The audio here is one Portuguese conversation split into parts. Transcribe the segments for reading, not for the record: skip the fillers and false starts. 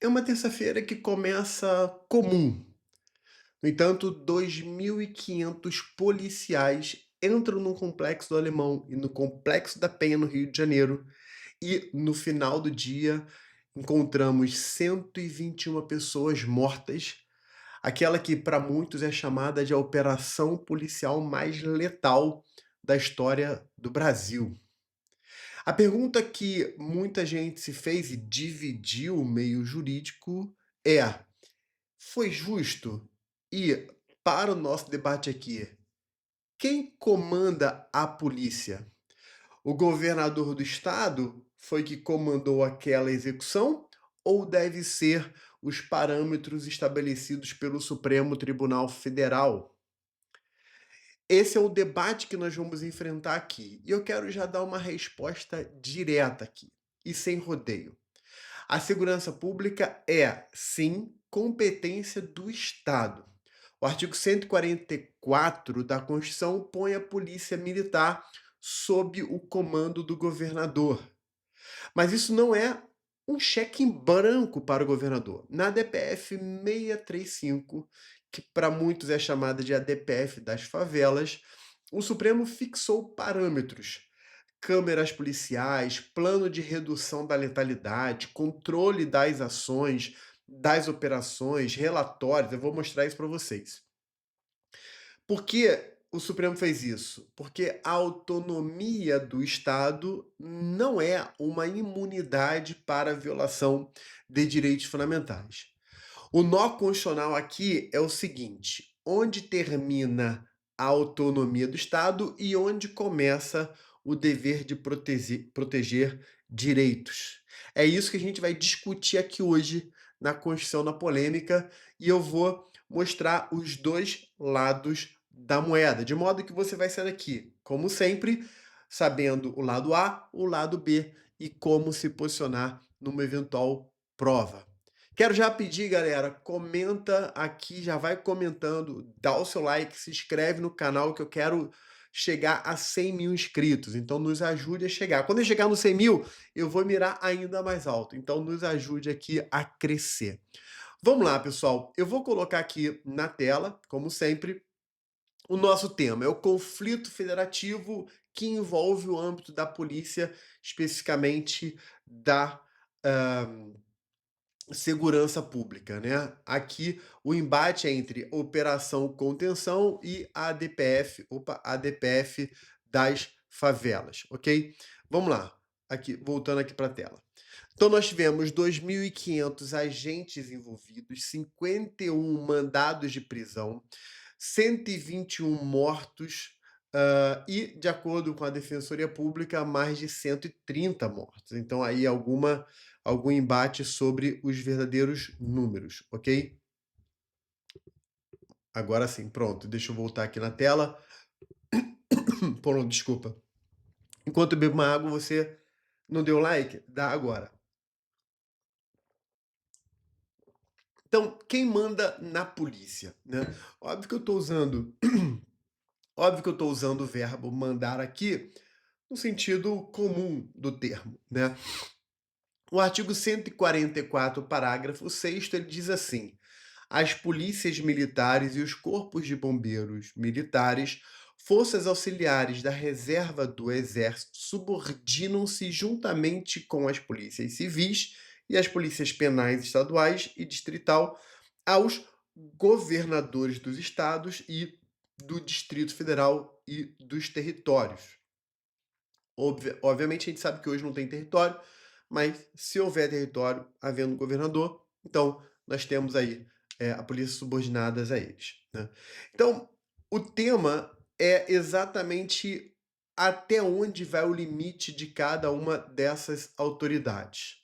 É uma terça-feira que começa comum. No entanto, 2.500 policiais entram no Complexo do Alemão e no Complexo da Penha, no Rio de Janeiro, e no final do dia encontramos 121 pessoas mortas, aquela que para muitos é chamada de a operação policial mais letal da história do Brasil. A pergunta que muita gente se fez e dividiu o meio jurídico é: foi justo? E, para o nosso debate aqui, quem comanda a polícia? O governador do estado foi que comandou aquela execução? Ou deve ser os parâmetros estabelecidos pelo Supremo Tribunal Federal? Esse é o debate que nós vamos enfrentar aqui. E eu quero já dar uma resposta direta aqui, e sem rodeio. A segurança pública é, sim, competência do Estado. O artigo 144 da Constituição põe a Polícia Militar sob o comando do governador. Mas isso não é um cheque em branco para o governador. Na DPF 635, que para muitos é chamada de ADPF das favelas, o Supremo fixou parâmetros: câmeras policiais, plano de redução da letalidade, controle das ações, das operações, relatórios. Eu vou mostrar isso para vocês. Por que o Supremo fez isso? Porque a autonomia do Estado não é uma imunidade para a violação de direitos fundamentais. O nó constitucional aqui é o seguinte: onde termina a autonomia do Estado e onde começa o dever de proteger direitos? É isso que a gente vai discutir aqui hoje na Constituição na Polêmica, e eu vou mostrar os dois lados da moeda, de modo que você vai sair daqui, como sempre, sabendo o lado A, o lado B e como se posicionar numa eventual prova. Quero já pedir, galera, comenta aqui, já vai comentando, dá o seu like, se inscreve no canal que eu quero chegar a 100 mil inscritos. Então nos ajude a chegar. Quando eu chegar nos 100 mil, eu vou mirar ainda mais alto. Então nos ajude aqui a crescer. Vamos lá, pessoal. Eu vou colocar aqui na tela, como sempre, o nosso tema. É o conflito federativo que envolve o âmbito da polícia, especificamente da segurança pública, né? Aqui o embate é entre operação contenção e ADPF das favelas, ok? Vamos lá, aqui voltando aqui para a tela. Então nós tivemos 2.500 agentes envolvidos, 51 mandados de prisão, 121 mortos, e, de acordo com a Defensoria Pública, mais de 130 mortos. Então aí algum embate sobre os verdadeiros números, ok? Agora sim, pronto. Deixa eu voltar aqui na tela. Pronto, desculpa. Enquanto eu bebo uma água, você não deu like? Dá agora. Então, quem manda na polícia, né? Óbvio que eu estou usando, óbvio que eu estou usando o verbo mandar aqui no sentido comum do termo, né? O artigo 144, parágrafo 6º, ele diz assim: as polícias militares e os corpos de bombeiros militares, forças auxiliares da reserva do Exército, subordinam-se juntamente com as polícias civis e as polícias penais estaduais e distrital aos governadores dos estados e do Distrito Federal e dos territórios. Obviamente, a gente sabe que hoje não tem território, mas se houver território, havendo governador, então nós temos aí a polícia subordinadas a eles, né? Então, o tema é exatamente até onde vai o limite de cada uma dessas autoridades.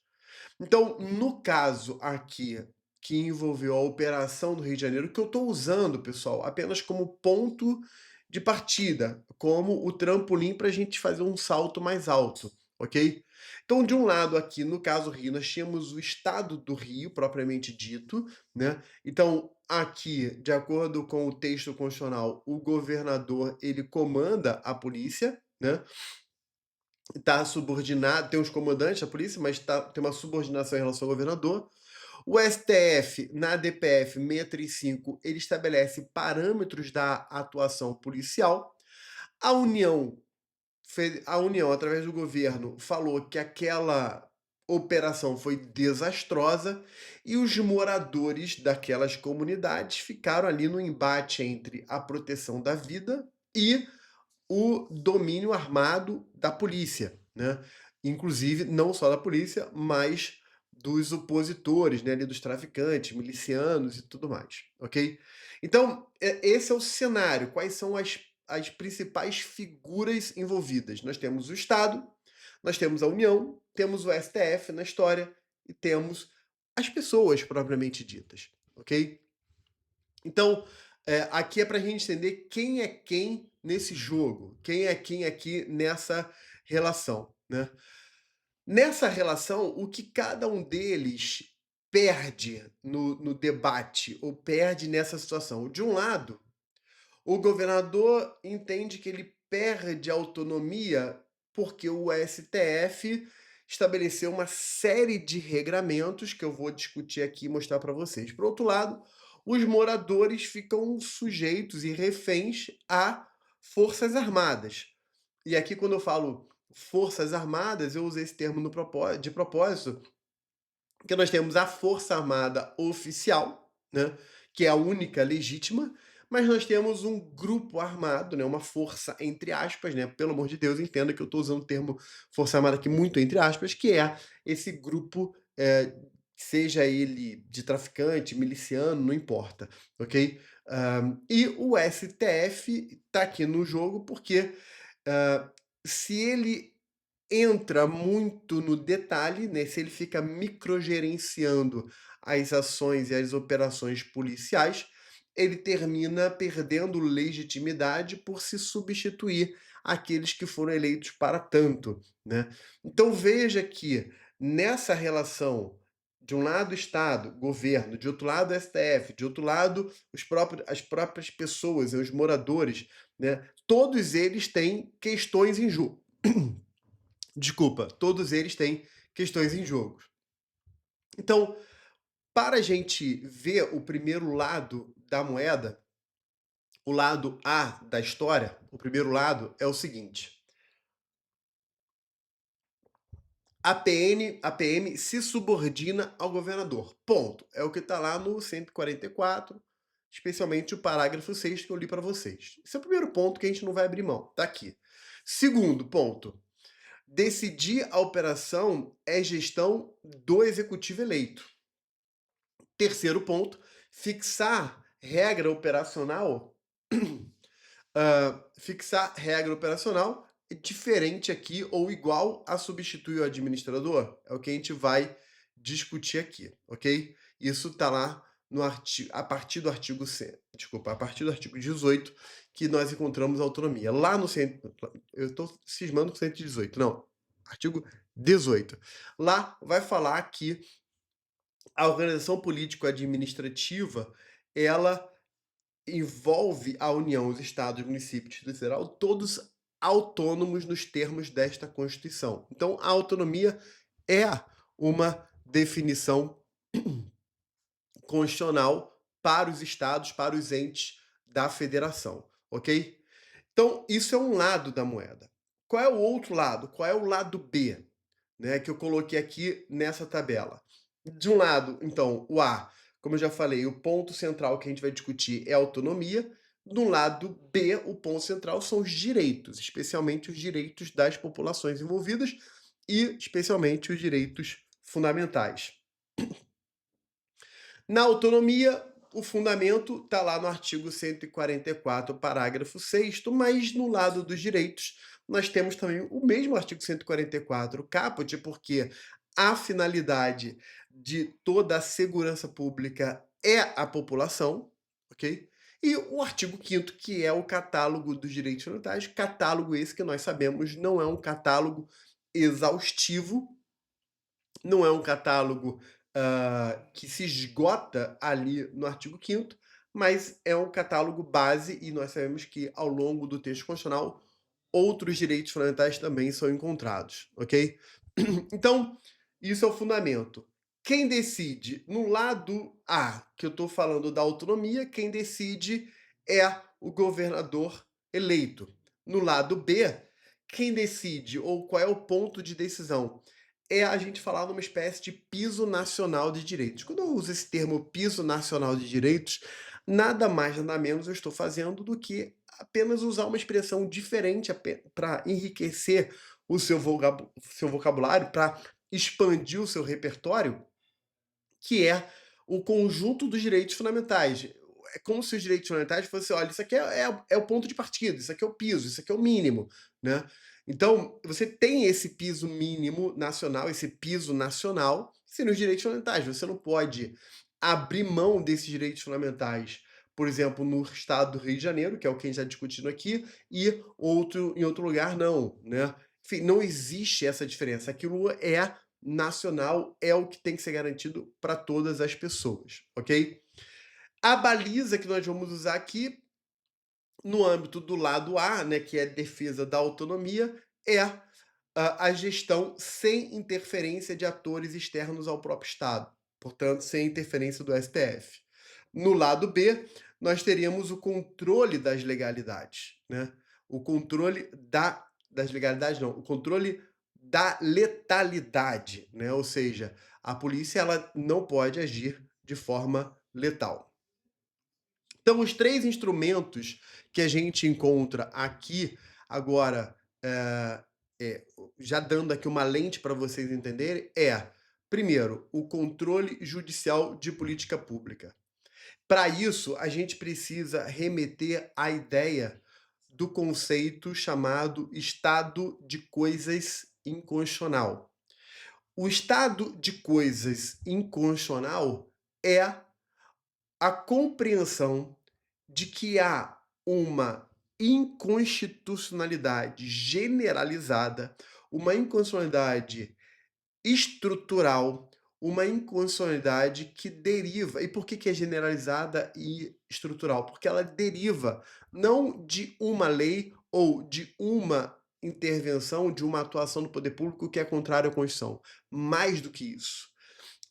Então, no caso aqui que envolveu a operação do Rio de Janeiro, que eu estou usando, pessoal, apenas como ponto de partida, como o trampolim para a gente fazer um salto mais alto, ok? Então, de um lado aqui, no caso Rio, nós tínhamos o estado do Rio, propriamente dito, né? Então, aqui, de acordo com o texto constitucional, o governador, ele comanda a polícia, né? Está subordinado, tem os comandantes da polícia, mas tem uma subordinação em relação ao governador. O STF, na DPF 635, ele estabelece parâmetros da atuação policial. A União, através do governo, falou que aquela operação foi desastrosa e os moradores daquelas comunidades ficaram ali no embate entre a proteção da vida e o domínio armado da polícia, né? Inclusive, não só da polícia, mas dos opositores, né, ali dos traficantes, milicianos e tudo mais, ok? Então, esse é o cenário. Quais são as principais figuras envolvidas? Nós temos o Estado, nós temos a União, temos o STF na história e temos as pessoas propriamente ditas, ok? Então, aqui é para a gente entender quem é quem nesse jogo, quem é quem aqui nessa relação, né? Nessa relação, o que cada um deles perde no debate ou perde nessa situação? De um lado, o governador entende que ele perde autonomia porque o STF estabeleceu uma série de regramentos que eu vou discutir aqui e mostrar para vocês. Por outro lado, os moradores ficam sujeitos e reféns a forças armadas. E aqui, quando eu falo forças armadas, eu usei esse termo de propósito, porque nós temos a Força Armada Oficial, né, que é a única legítima, mas nós temos um grupo armado, né, uma força entre aspas, né, pelo amor de Deus, entenda que eu estou usando o termo Força Armada aqui muito entre aspas, que é esse grupo, seja ele de traficante, miliciano, não importa, ok? E o STF está aqui no jogo porque se ele entra muito no detalhe, né, se ele fica microgerenciando as ações e as operações policiais, ele termina perdendo legitimidade por se substituir àqueles que foram eleitos para tanto, né. Então veja que nessa relação, de um lado Estado, governo, de outro lado STF, de outro lado as próprias pessoas, os moradores, né, todos eles têm questões em jogo. Desculpa, todos eles têm questões em jogo. Então, para a gente ver o primeiro lado da moeda, o lado A da história, o primeiro lado é o seguinte: a PM se subordina ao governador. Ponto. É o que está lá no 144, especialmente o parágrafo 6 que eu li para vocês. Esse é o primeiro ponto que a gente não vai abrir mão. Tá aqui. Segundo ponto: decidir a operação é gestão do executivo eleito. Terceiro ponto, fixar regra operacional, fixar regra operacional diferente aqui ou igual a substituir o administrador. É o que a gente vai discutir aqui, ok? Isso está lá no artigo, a partir do artigo a partir do artigo 18 que nós encontramos a autonomia. Lá no eu estou cismando com 118, não, artigo 18. Lá vai falar que a organização político-administrativa, ela envolve a União, os estados, municípios, Distrito Federal, todos autônomos nos termos desta Constituição. Então, a autonomia é uma definição constitucional para os estados, para os entes da federação, ok? Então, isso é um lado da moeda. Qual é o outro lado? Qual é o lado B, né, que eu coloquei aqui nessa tabela? De um lado, então, o A, como eu já falei, o ponto central que a gente vai discutir é a autonomia. Do lado B, o ponto central são os direitos, especialmente os direitos das populações envolvidas e especialmente os direitos fundamentais. Na autonomia, o fundamento está lá no artigo 144, parágrafo 6º, mas no lado dos direitos, nós temos também o mesmo artigo 144, caput, porque a finalidade de toda a segurança pública é a população, ok? E o artigo 5º, que é o catálogo dos direitos fundamentais, catálogo esse que nós sabemos não é um catálogo exaustivo, não é um catálogo que se esgota ali no artigo 5º, mas é um catálogo base e nós sabemos que ao longo do texto constitucional outros direitos fundamentais também são encontrados, ok? Então, isso é o fundamento. Quem decide? No lado A, que eu estou falando da autonomia, quem decide é o governador eleito. No lado B, quem decide ou qual é o ponto de decisão? É a gente falar numa espécie de piso nacional de direitos. Quando eu uso esse termo piso nacional de direitos, nada mais, nada menos eu estou fazendo do que apenas usar uma expressão diferente para enriquecer o seu vocabulário, para expandir o seu repertório, que é o conjunto dos direitos fundamentais. É como se os direitos fundamentais fossem, olha, isso aqui é o ponto de partida, isso aqui é o piso, isso aqui é o mínimo, né? Então, você tem esse piso mínimo nacional, esse piso nacional, que seriam os direitos fundamentais. Você não pode abrir mão desses direitos fundamentais, por exemplo, no estado do Rio de Janeiro, que é o que a gente está discutindo aqui, e em outro lugar não, né? Enfim, não existe essa diferença. Aquilo é nacional, é o que tem que ser garantido para todas as pessoas, ok? A baliza que nós vamos usar aqui, no âmbito do lado A, né, que é a defesa da autonomia, é a gestão sem interferência de atores externos ao próprio Estado, portanto, sem interferência do STF. No lado B, nós teríamos o controle das legalidades, né? O controle das legalidades, não, o controle da letalidade, né? Ou seja, a polícia ela não pode agir de forma letal. Então, os três instrumentos que a gente encontra aqui, agora, já dando aqui uma lente para vocês entenderem, primeiro, o controle judicial de política pública. Para isso, a gente precisa remeter à ideia do conceito chamado estado de coisas inconstitucional. O estado de coisas inconstitucional é a compreensão de que há uma inconstitucionalidade generalizada, uma inconstitucionalidade estrutural, uma inconstitucionalidade que deriva. E por que é generalizada e estrutural? Porque ela deriva não de uma lei ou de uma intervenção, de uma atuação do poder público que é contrária à Constituição. Mais do que isso.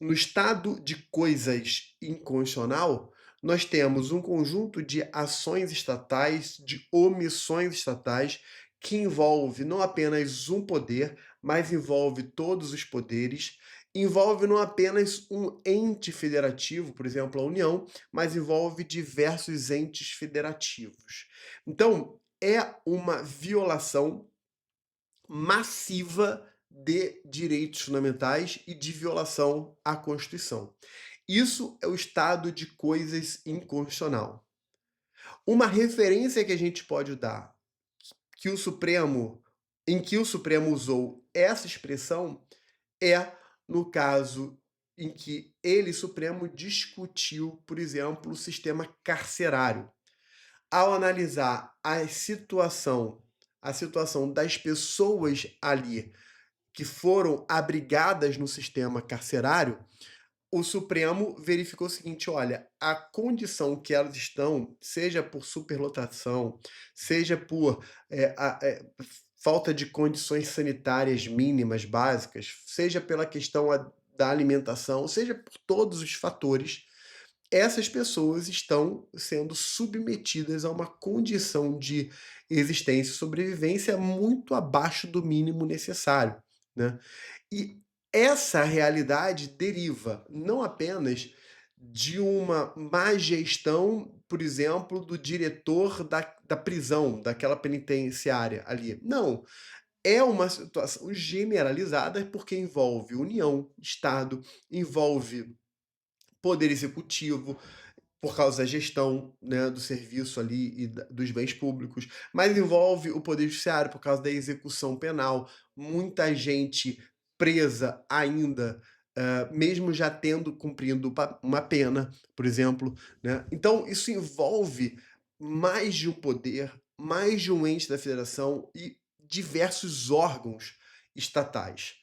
No estado de coisas inconstitucional, nós temos um conjunto de ações estatais, de omissões estatais, que envolve não apenas um poder, mas envolve todos os poderes, envolve não apenas um ente federativo, por exemplo, a União, mas envolve diversos entes federativos. Então, é uma violação massiva de direitos fundamentais e de violação à Constituição. Isso é o estado de coisas inconstitucional. Uma referência que a gente pode dar que o Supremo, em que o Supremo usou essa expressão é no caso em que ele, Supremo, discutiu, por exemplo, o sistema carcerário. Ao analisar a situação das pessoas ali que foram abrigadas no sistema carcerário, o Supremo verificou o seguinte: olha, a condição que elas estão, seja por superlotação, seja por falta de condições sanitárias mínimas básicas, seja pela questão da alimentação, seja por todos os fatores, essas pessoas estão sendo submetidas a uma condição de existência e sobrevivência muito abaixo do mínimo necessário, né? E essa realidade deriva não apenas de uma má gestão, por exemplo, do diretor da prisão, daquela penitenciária ali. Não, é uma situação generalizada porque envolve União, Estado, envolve poder executivo, por causa da gestão, né, do serviço ali e dos bens públicos, mas envolve o poder judiciário por causa da execução penal, muita gente presa ainda, mesmo já tendo cumprido uma pena, por exemplo, né. Então isso envolve mais de um poder, mais de um ente da federação e diversos órgãos estatais.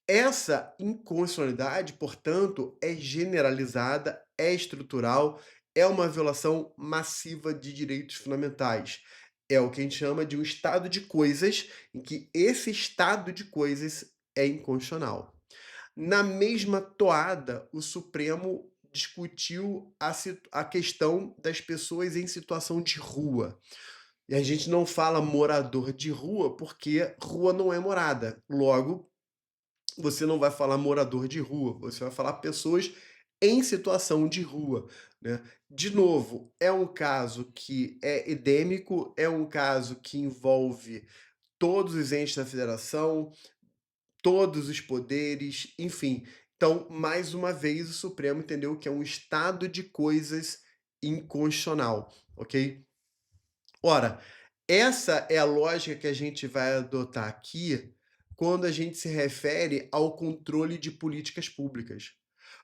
Essa inconstitucionalidade, portanto, é generalizada, é estrutural, é uma violação massiva de direitos fundamentais. É o que a gente chama de um estado de coisas, em que esse estado de coisas é inconstitucional. Na mesma toada, o Supremo discutiu a questão das pessoas em situação de rua. E a gente não fala morador de rua, porque rua não é morada. Logo, você não vai falar morador de rua, você vai falar pessoas em situação de rua, né. De novo, é um caso que é endêmico, é um caso que envolve todos os entes da federação, todos os poderes, enfim. Então, mais uma vez, o Supremo entendeu que é um estado de coisas inconstitucional, ok? Ora, essa é a lógica que a gente vai adotar aqui quando a gente se refere ao controle de políticas públicas.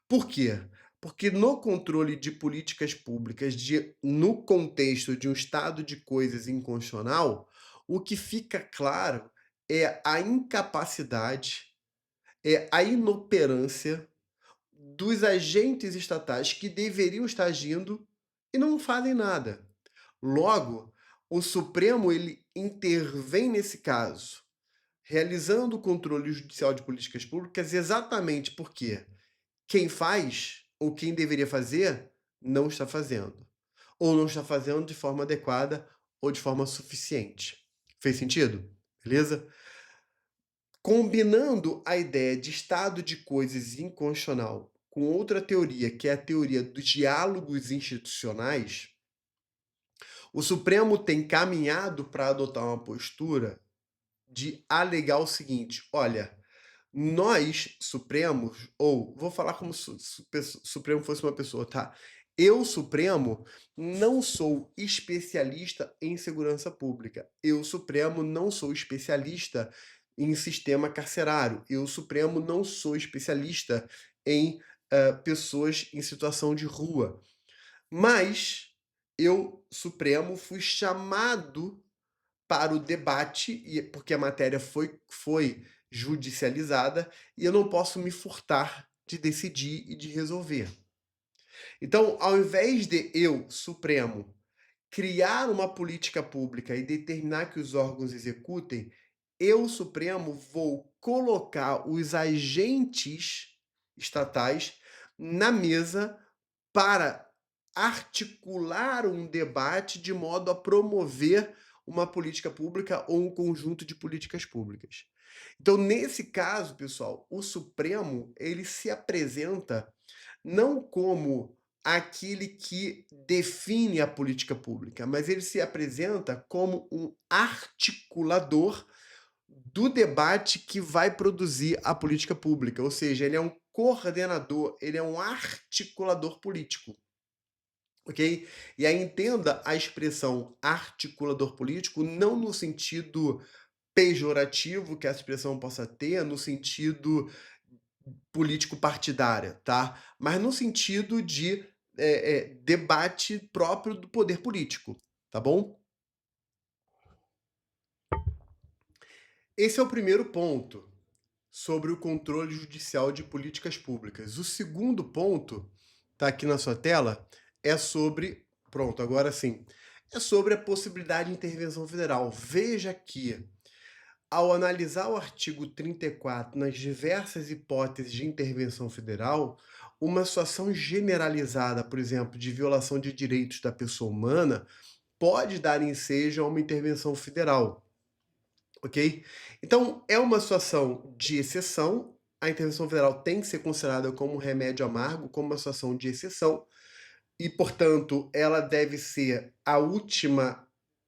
Por quê? Porque no controle de políticas públicas, no contexto de um estado de coisas inconstitucional, o que fica claro é a incapacidade, é a inoperância dos agentes estatais que deveriam estar agindo e não fazem nada. Logo, o Supremo ele intervém nesse caso, realizando o controle judicial de políticas públicas exatamente porque quem faz, ou quem deveria fazer, não está fazendo. Ou não está fazendo de forma adequada ou de forma suficiente. Fez sentido? Beleza? Combinando a ideia de estado de coisas inconstitucional com outra teoria, que é a teoria dos diálogos institucionais, o Supremo tem caminhado para adotar uma postura de alegar o seguinte: olha, nós, Supremos, ou vou falar como se o Supremo fosse uma pessoa, tá? Eu, Supremo, não sou especialista em segurança pública. Eu, Supremo, não sou especialista em sistema carcerário. Eu, Supremo, não sou especialista em pessoas em situação de rua. Mas eu, Supremo, fui chamado para o debate, porque a matéria foi judicializada, e eu não posso me furtar de decidir e de resolver. Então, ao invés de eu, Supremo, criar uma política pública e determinar que os órgãos executem, eu, Supremo, vou colocar os agentes estatais na mesa para articular um debate de modo a promover uma política pública ou um conjunto de políticas públicas. Então, nesse caso, pessoal, o Supremo ele se apresenta não como aquele que define a política pública, mas ele se apresenta como um articulador do debate que vai produzir a política pública, ou seja, ele é um coordenador, ele é um articulador político, ok? E aí entenda a expressão articulador político não no sentido pejorativo que essa expressão possa ter, no sentido político partidária, tá? Mas no sentido de debate próprio do poder político, tá bom? Esse é o primeiro ponto sobre o controle judicial de políticas públicas. O segundo ponto, tá aqui na sua tela, é sobre. Pronto, agora sim. É sobre a possibilidade de intervenção federal. Veja que, ao analisar o artigo 34 nas diversas hipóteses de intervenção federal, uma situação generalizada, por exemplo, de violação de direitos da pessoa humana, pode dar ensejo a uma intervenção federal, ok? Então, é uma situação de exceção, a intervenção federal tem que ser considerada como um remédio amargo, como uma situação de exceção, e, portanto, ela deve ser a última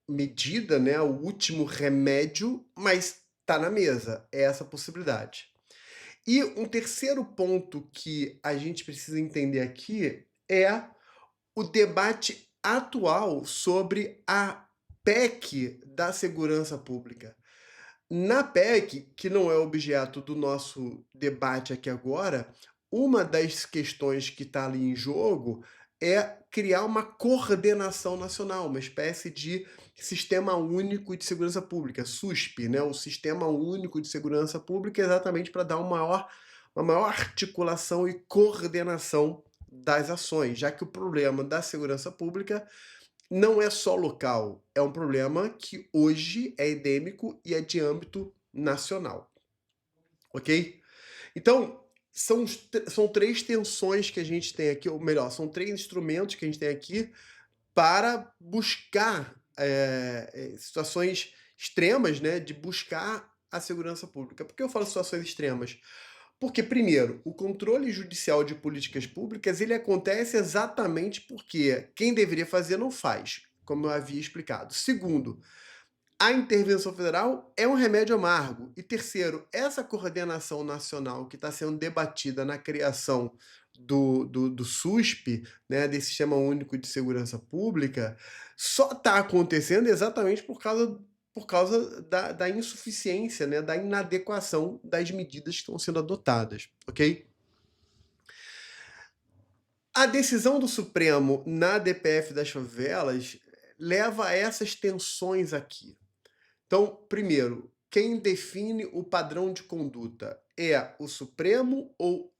medida, né, o último remédio, mas está na mesa, é essa possibilidade. E um terceiro ponto que a gente precisa entender aqui é o debate atual sobre a PEC da segurança pública. Na PEC, que não é objeto do nosso debate aqui agora, uma das questões que está ali em jogo é criar uma coordenação nacional, uma espécie de Sistema Único de Segurança Pública, SUSP, né? O Sistema Único de Segurança Pública, exatamente para dar uma maior articulação e coordenação das ações, já que o problema da segurança pública não é só local, é um problema que hoje é endêmico e é de âmbito nacional, ok? Então, são 3 tensões que a gente tem aqui, ou melhor, são 3 instrumentos que a gente tem aqui para buscar, situações extremas, né, de buscar a segurança pública. Por que eu falo situações extremas? Porque, primeiro, o controle judicial de políticas públicas, ele acontece exatamente porque quem deveria fazer não faz, como eu havia explicado. Segundo, a intervenção federal é um remédio amargo. E terceiro, essa coordenação nacional que está sendo debatida na criação do SUSP, né, desse Sistema Único de Segurança Pública, só está acontecendo exatamente por causa da insuficiência, né, da inadequação das medidas que estão sendo adotadas, ok? A decisão do Supremo na DPF das favelas leva a essas tensões aqui. Então, primeiro, quem define o padrão de conduta é o Supremo ou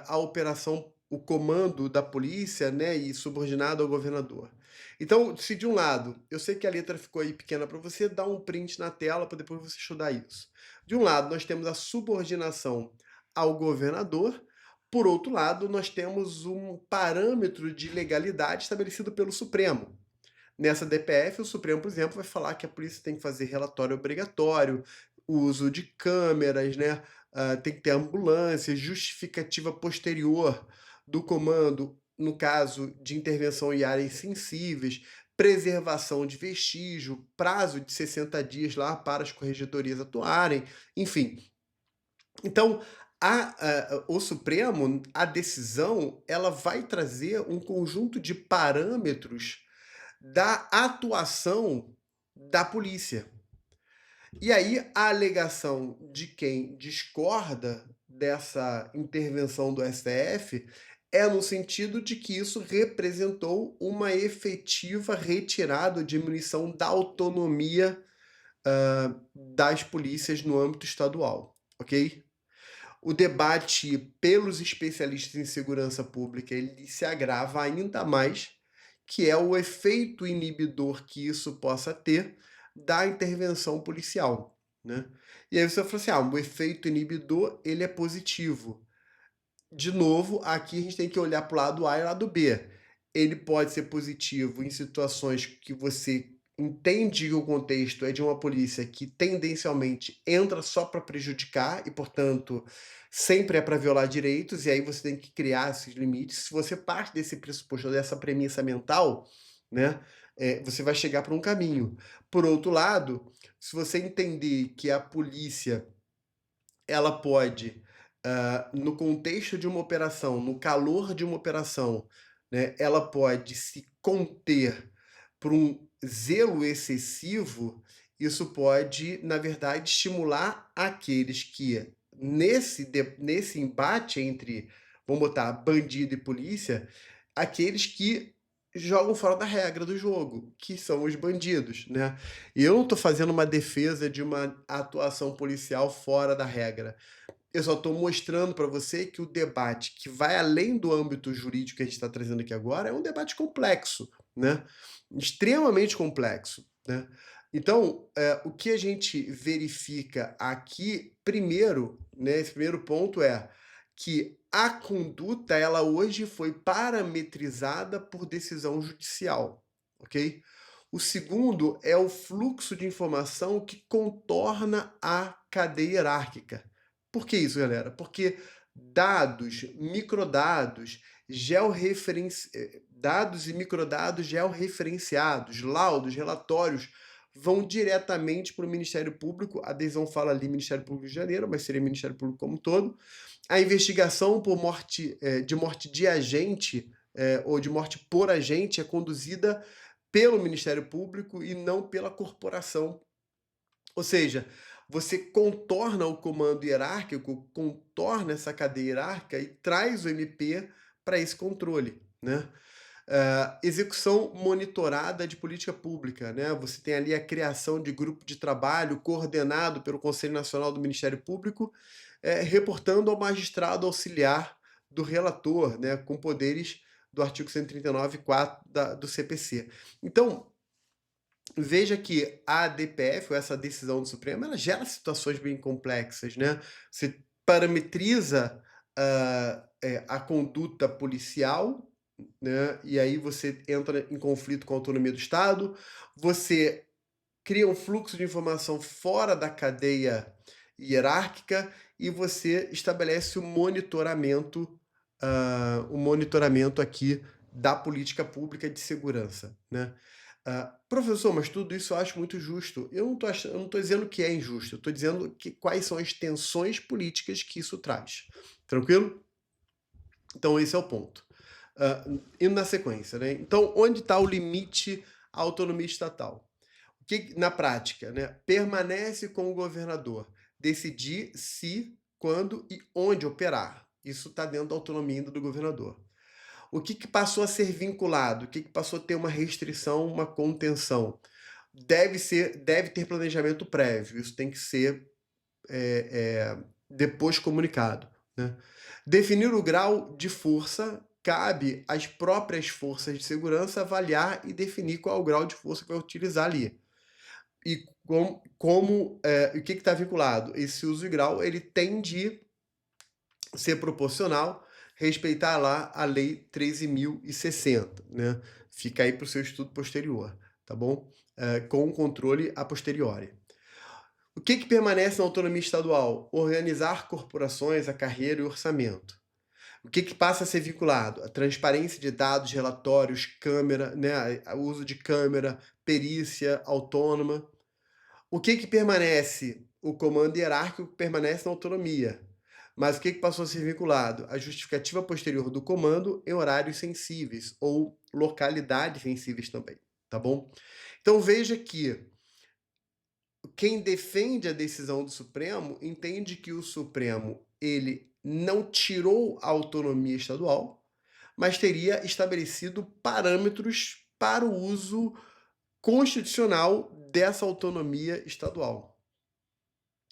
a operação, o comando da polícia, né, e subordinado ao governador? Então, se de um lado, eu sei que a letra ficou aí pequena para você, dá um print na tela para depois você estudar isso. De um lado, nós temos a subordinação ao governador, por outro lado, nós temos um parâmetro de legalidade estabelecido pelo Supremo. Nessa DPF, o Supremo, por exemplo, vai falar que a polícia tem que fazer relatório obrigatório, uso de câmeras, né? Tem que ter ambulância, justificativa posterior do comando, no caso de intervenção em áreas sensíveis, preservação de vestígio, prazo de 60 dias lá para as corregedorias atuarem, enfim. Então, o Supremo, a decisão, ela vai trazer um conjunto de parâmetros da atuação da polícia. E aí a alegação de quem discorda dessa intervenção do STF é no sentido de que isso representou uma efetiva retirada ou diminuição da autonomia das polícias no âmbito estadual, ok? O debate pelos especialistas em segurança pública ele se agrava ainda mais, que é o efeito inibidor que isso possa ter da intervenção policial, né? E aí você fala assim, o efeito inibidor ele é positivo. De novo, aqui a gente tem que olhar para o lado A e o lado B. Ele pode ser positivo em situações que você entende que o contexto é de uma polícia que tendencialmente entra só para prejudicar e, portanto, sempre é para violar direitos, e aí você tem que criar esses limites. Se você parte desse pressuposto, dessa premissa mental, né, você vai chegar para um caminho. Por outro lado, se você entender que a polícia ela pode, no contexto de uma operação, no calor de uma operação, né, ela pode se conter por um zelo excessivo, isso pode, na verdade, estimular aqueles que, nesse embate entre, vamos botar, bandido e polícia, aqueles que jogam fora da regra do jogo, que são os bandidos, né? E eu não estou fazendo uma defesa de uma atuação policial fora da regra. Eu só estou mostrando para você que o debate que vai além do âmbito jurídico que a gente está trazendo aqui agora é um debate complexo, né? Extremamente complexo, né? Então, o que a gente verifica aqui, primeiro, né, esse primeiro ponto é que a conduta, ela hoje foi parametrizada por decisão judicial, ok? O segundo é o fluxo de informação que contorna a cadeia hierárquica. Por que isso, galera? Porque dados, microdados, dados e microdados georreferenciados, laudos, relatórios, vão diretamente para o Ministério Público. A decisão fala ali Ministério Público de Janeiro, mas seria Ministério Público como um todo. A investigação por morte, de morte de agente ou de morte por agente é conduzida pelo Ministério Público e não pela corporação. Ou seja, você contorna o comando hierárquico, contorna essa cadeia hierárquica e traz o MP para esse controle, né? Execução monitorada de política pública, né? Você tem ali a criação de grupo de trabalho coordenado pelo Conselho Nacional do Ministério Público, reportando ao magistrado auxiliar do relator, né? Com poderes do artigo 139.4 do CPC. Então, veja que a DPF, ou essa decisão do Supremo, ela gera situações bem complexas, né? Você parametriza a conduta policial, né? E aí você entra em conflito com a autonomia do Estado, você cria um fluxo de informação fora da cadeia hierárquica e você estabelece o monitoramento aqui da política pública de segurança, né? Professor, mas tudo isso eu acho muito justo. Eu não tô dizendo que é injusto, eu estou dizendo quais são as tensões políticas que isso traz. Tranquilo? Então esse é o ponto. Indo na sequência, né? Então, onde está o limite à autonomia estatal? Na prática, né, permanece com o governador decidir se, quando e onde operar. Isso está dentro da autonomia ainda do governador. O que passou a ser vinculado? O que passou a ter uma restrição, uma contenção? Deve ter planejamento prévio. Isso tem que ser depois comunicado, né? Definir o grau de força cabe às próprias forças de segurança avaliar e definir qual é o grau de força que vai utilizar ali. E o que está vinculado? Esse uso de grau ele tem de ser proporcional, respeitar lá a Lei 13.060, né? Fica aí para o seu estudo posterior, tá bom? Com o controle a posteriori. O que permanece na autonomia estadual? Organizar corporações, a carreira e o orçamento. O que passa a ser vinculado? A transparência de dados, relatórios, câmera, né? O uso de câmera, perícia autônoma. O que permanece? O comando hierárquico permanece na autonomia. Mas o que passou a ser vinculado? A justificativa posterior do comando em horários sensíveis ou localidades sensíveis também, tá bom? Então veja que quem defende a decisão do Supremo entende que o Supremo ele não tirou a autonomia estadual, mas teria estabelecido parâmetros para o uso constitucional dessa autonomia estadual.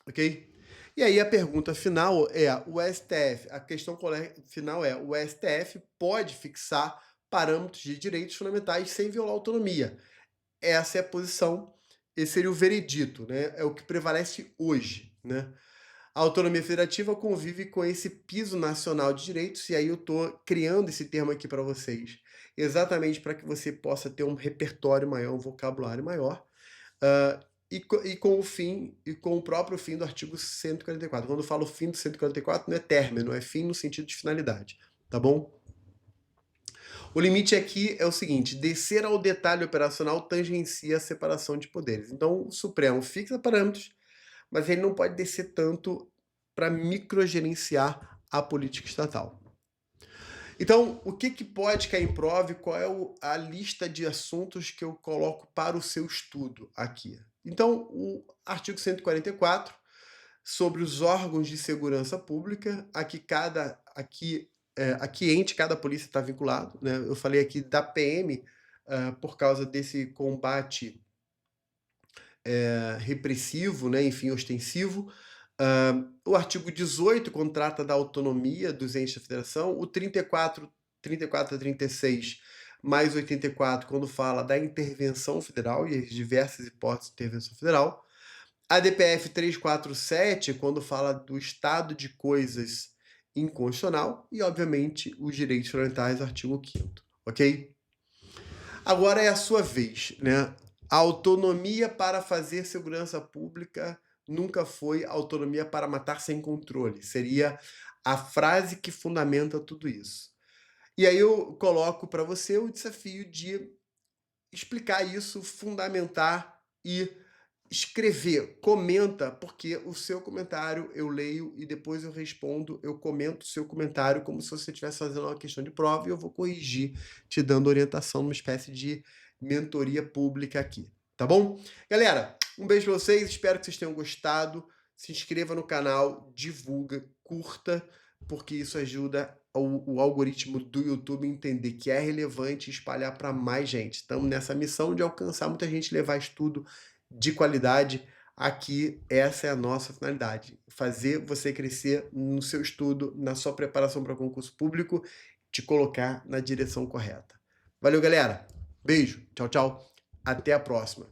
Ok? E aí a pergunta final é, a questão final é, o STF pode fixar parâmetros de direitos fundamentais sem violar a autonomia. Essa é a posição, esse seria o veredito, né? É o que prevalece hoje, né? A autonomia federativa convive com esse piso nacional de direitos, e aí eu estou criando esse termo aqui para vocês, exatamente para que você possa ter um repertório maior, um vocabulário maior, com o próprio fim do artigo 144. Quando eu falo fim do 144, não é término, é fim no sentido de finalidade, tá bom? O limite aqui é o seguinte: descer ao detalhe operacional tangencia a separação de poderes. Então, o Supremo fixa parâmetros, mas ele não pode descer tanto para microgerenciar a política estatal. Então, o que pode cair em prova e qual é a lista de assuntos que eu coloco para o seu estudo aqui? Então, o artigo 144, sobre os órgãos de segurança pública, cada polícia está vinculado, né? Eu falei aqui da PM, por causa desse combate repressivo, né? Enfim, ostensivo. O artigo 18, quando trata da autonomia dos entes da federação, o 34 a 36, mais 84, quando fala da intervenção federal e as diversas hipóteses de intervenção federal. A DPF 347, quando fala do estado de coisas inconstitucional, e, obviamente, os direitos fundamentais, artigo 5º, ok? Agora é a sua vez, né? A autonomia para fazer segurança pública nunca foi autonomia para matar sem controle. Seria a frase que fundamenta tudo isso. E aí eu coloco para você o desafio de explicar isso, fundamentar e escrever. Comenta, porque o seu comentário eu leio e depois eu respondo, eu comento o seu comentário como se você estivesse fazendo uma questão de prova e eu vou corrigir, te dando orientação, numa espécie de mentoria pública aqui, tá bom? Galera, um beijo pra vocês, espero que vocês tenham gostado. Se inscreva no canal, divulga, curta, porque isso ajuda o algoritmo do YouTube a entender que é relevante e espalhar para mais gente. Estamos nessa missão de alcançar muita gente, levar estudo de qualidade. Aqui, essa é a nossa finalidade: fazer você crescer no seu estudo, na sua preparação para concurso público, te colocar na direção correta. Valeu, galera! Beijo, tchau, tchau, até a próxima!